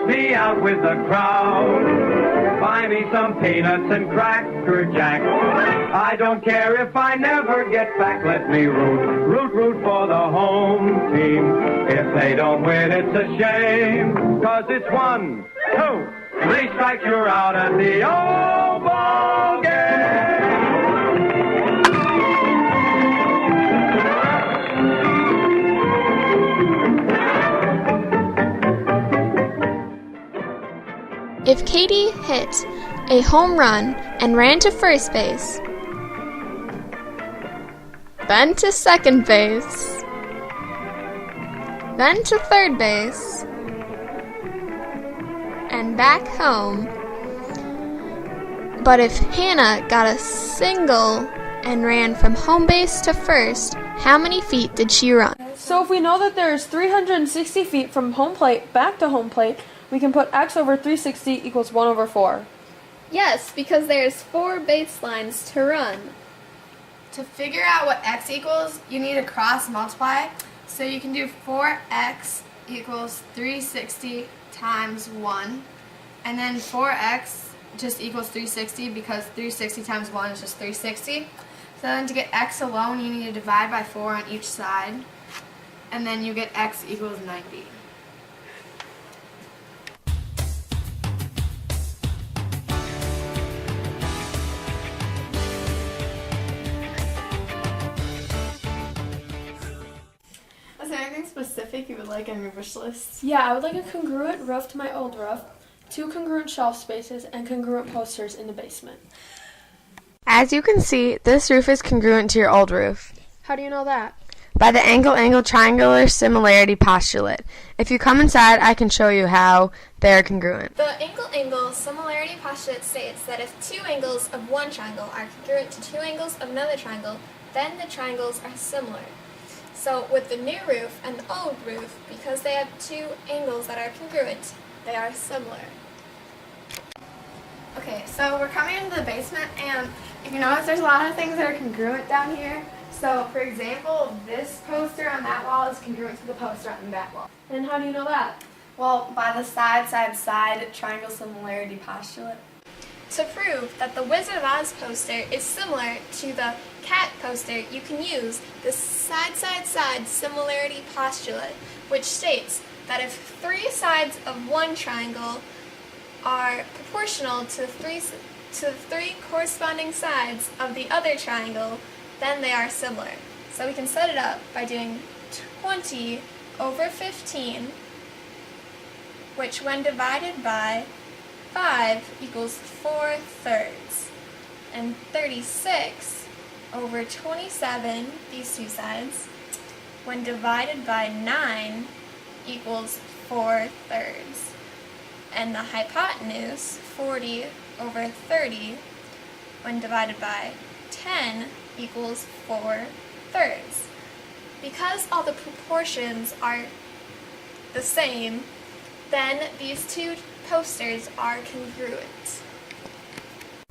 me out with the crowd. Buy me some peanuts and Cracker Jack. I don't care if I never get back. Let me root for the home team. If they don't win, it's a shame. 'Cause it's 1, 2, 3 strikes, you're out at the old ball game. If Katie hit a home run and ran to first base, then to second base, then to third base, and back home. But if Hannah got a single and ran from home base to first, how many feet did she run? So if we know that there's 360 feet from home plate back to home plate, we can put x over 360 equals 1 over 4. Yes, because there's 4 baselines to run. To figure out what x equals, you need to cross multiply. So you can do 4x equals 360 times 1. And then 4x just equals 360 because 360 times 1 is just 360. So then to get x alone, you need to divide by 4 on each side. And then you get x equals 90. Is there anything specific you would like on your wish list? Yeah, I would like a congruent roof to my old roof, 2 congruent shelf spaces, and congruent posters in the basement. As you can see, this roof is congruent to your old roof How do you know that? by the angle-angle triangular similarity postulate. If you come inside, I can show you how they are congruent. The angle-angle similarity postulate states that if 2 angles of one triangle are congruent to 2 angles of another triangle, then the triangles are similar. So with the new roof and the old roof, because they have 2 angles that are congruent, they are similar. Okay, so we're coming into the basement, and if you notice, there's a lot of things that are congruent down here. So, for example, this poster on that wall is congruent to the poster on that wall. And how do you know that? Well, by the side triangle similarity postulate. To prove that the Wizard of Oz poster is similar to the cat poster, you can use the side-side-side similarity postulate, which states that if 3 sides of one triangle are proportional to the 3 corresponding sides of the other triangle, then they are similar. So we can set it up by doing 20 over 15, which when divided by 5 equals 4/3, and 36 over 27, these 2 sides, when divided by 9 equals 4/3, and the hypotenuse, 40 over 30, when divided by 10 equals 4/3. Because all the proportions are the same, then these 2 posters are congruent.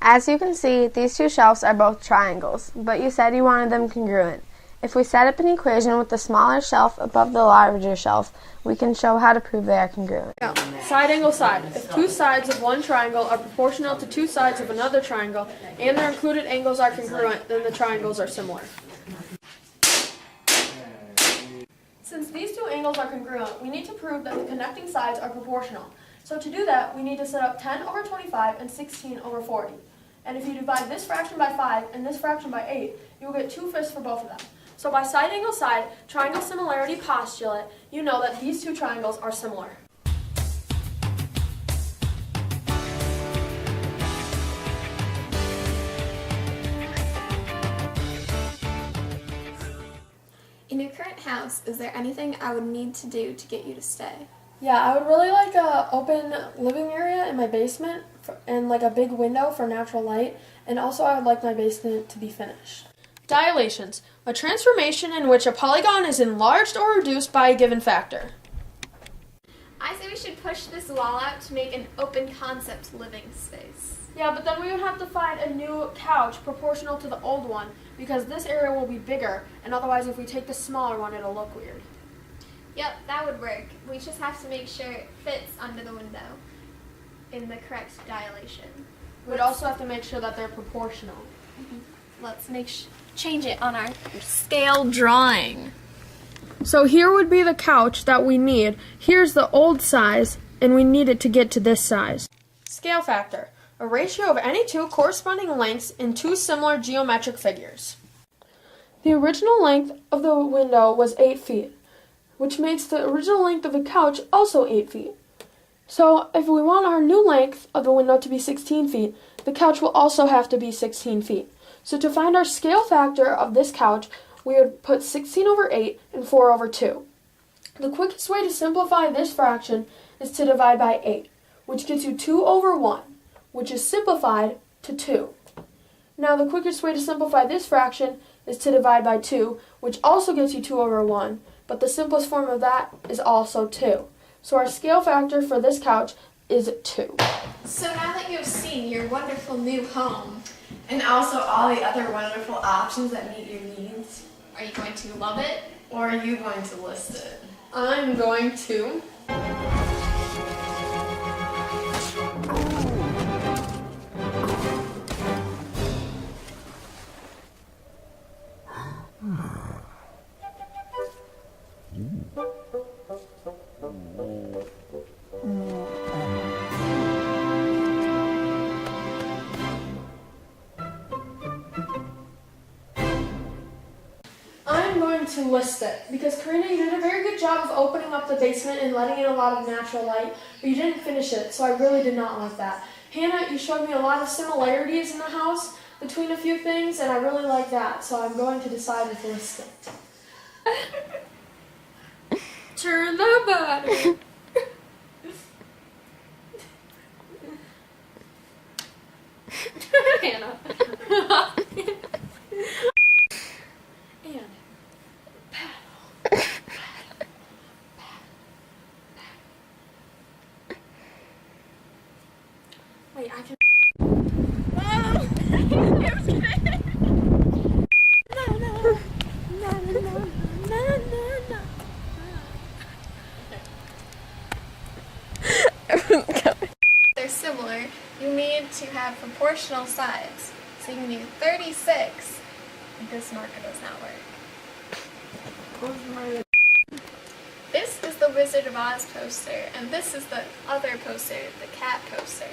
As you can see, these 2 shelves are both triangles, but you said you wanted them congruent. If we set up an equation with the smaller shelf above the larger shelf, we can show how to prove they are congruent. Side angle side. If 2 sides of one triangle are proportional to 2 sides of another triangle, and their included angles are congruent, then the triangles are similar. Since these 2 angles are congruent, we need to prove that the connecting sides are proportional. So to do that, we need to set up 10 over 25 and 16 over 40. And if you divide this fraction by 5 and this fraction by 8, you will get 2/5 for both of them. So by side angle side, triangle similarity postulate, you know that these 2 triangles are similar. In your current house, is there anything I would need to do to get you to stay? Yeah, I would really like a open living area in my basement and like a big window for natural light, and also I would like my basement to be finished. Dilations, a transformation in which a polygon is enlarged or reduced by a given factor. I say we should push this wall out to make an open concept living space. Yeah, but then we would have to find a new couch proportional to the old one because this area will be bigger, and otherwise if we take the smaller one, it'll look weird. Yep, that would work. We just have to make sure it fits under the window in the correct dilation. We'd also have to make sure that they're proportional. Let's change it on our scale drawing. So here would be the couch that we need. Here's the old size, and we need it to get to this size. Scale factor, a ratio of any two corresponding lengths in two similar geometric figures. The original length of the window was 8 feet, which makes the original length of the couch also 8 feet. So if we want our new length of the window to be 16 feet, the couch will also have to be 16 feet. So to find our scale factor of this couch, we would put 16 over 8 and 4 over 2. The quickest way to simplify this fraction is to divide by 8, which gets you 2 over 1, which is simplified to 2. Now the quickest way to simplify this fraction is to divide by 2, which also gets you 2 over 1, but the simplest form of that is also 2. So our scale factor for this couch is 2. So now that you've seen your wonderful new home, and also all the other wonderful options that meet your needs, are you going to love it, or are you going to list it? I'm going to. I'm going to list it because Karina, you did a very good job of opening up the basement and letting in a lot of natural light, but you didn't finish it, so I really did not like that. Hannah, you showed me a lot of similarities in the house between a few things, and I really like that, so I'm going to decide to list it. Turn the button. Hannah. And paddle. Wait, I can. They're similar. You need to have proportional sides. So you can do 36. This marker does not work. This is the Wizard of Oz poster, and this is the other poster, the cat poster.